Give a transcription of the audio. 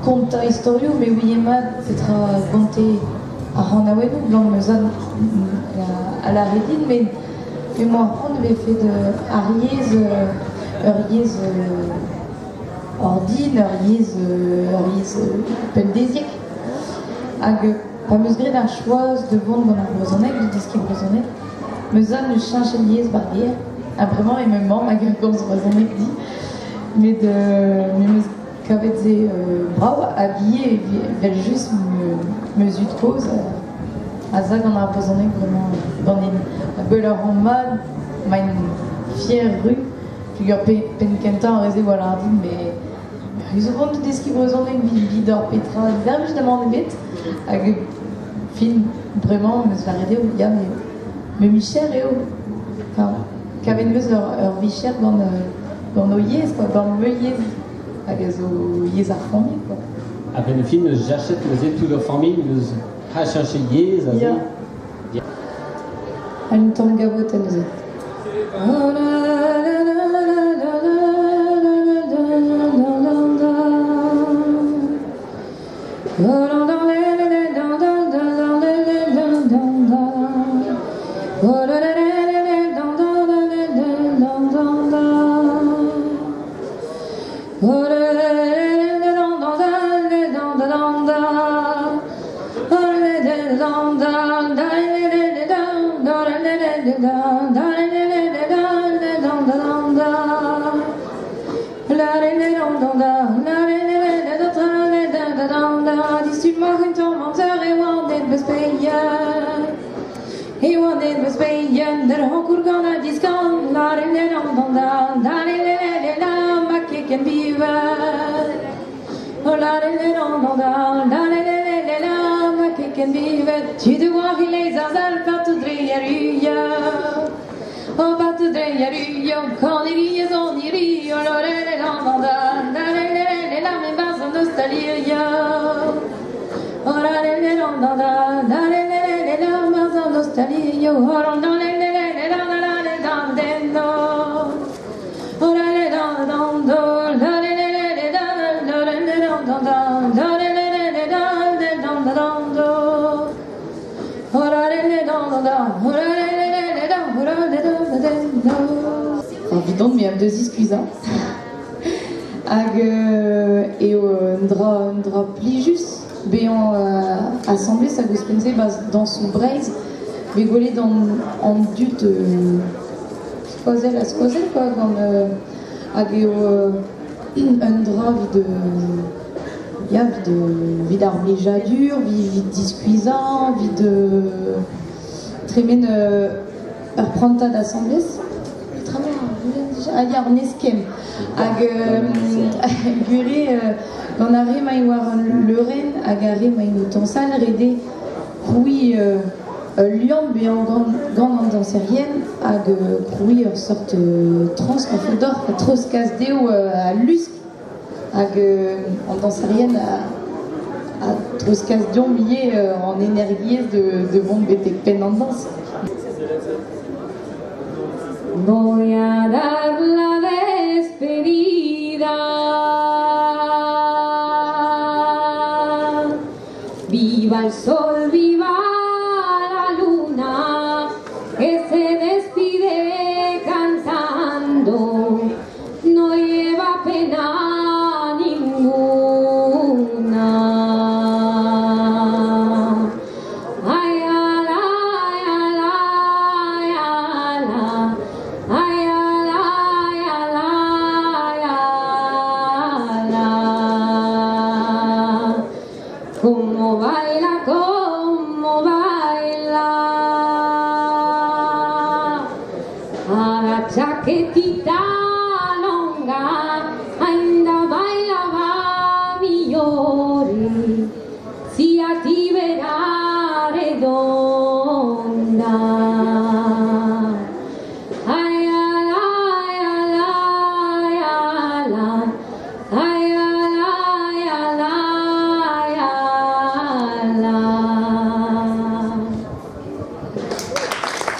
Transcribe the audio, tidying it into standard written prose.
conta historio, mais oui, Emma, petra gonte à Hanawenou, dans Meuzan à la Redine, mais moi, on avait fait de Ariez, Ordine, Ariez, Peldésiek, hag pas meus gret ar choaz de vont gant ar brezhoneg, de deskiñ brezhoneg, Meuzan le chincheliez barrière, vraiment, et me ment, hag gant brezhoneg dit, mais meus kavet ze brau, habillé, vel juste meus ut cause, à ça gant ar brezhoneg vraiment, dans les beuler en mode, main fier rue, figure penkenta en réseau voilà ardine, mais ils ont de deskiñ brezhoneg bidor petra, dervish d'amande bête, hag film vraiment meus varede ou ya mais Michel et enfin kavet meus ur vicher dans nos yez quoi, dans me yez hag zo yez ar famille quoi. Après le film, j'achète les tout leur famille, nous ha cherché yez, Ya. An tam gavot an zo. He wanted was paying that Hokur gonna discount, not in the down, not in the my kick and beaver. Oh, not in the down, not in the my kick and beaver. Tu de voir il les azal, pas tout dreyer, oh, pas tout dreyer, quand il est on irie, oh, not in the down, not in the mais pas en nostalgie. Oh, not in the down, not in the nostalgie, yo, hold on, Évident, mais deux iscuisants. Hag et un drap plijus, béant assemblée, ça vous pensez dans son braise. Mais volé en dut squazel à squazel quoi, quand un drap vide arméja dur, vide discuisant, vide trémen prenta d'assemblée. Il y a un esquem. Guré, on arrive à y voir le reine, à garer, à y ton sale, redé, oui. Lyon bien grande dansérienne hag crouy sorte trans en d'or tros casdeo à Lusque hag en dansérienne à tros casdeo lié en énergie de vont bete pen en danse. Voy a dar la despedida, viva el sol, viva que se despide cantando, no lleva pena ninguna. Ay, ala, ay, ala, ay, ala, ay, ala, ay, ala, ay, ala. Como baila, como baila. Chaquetita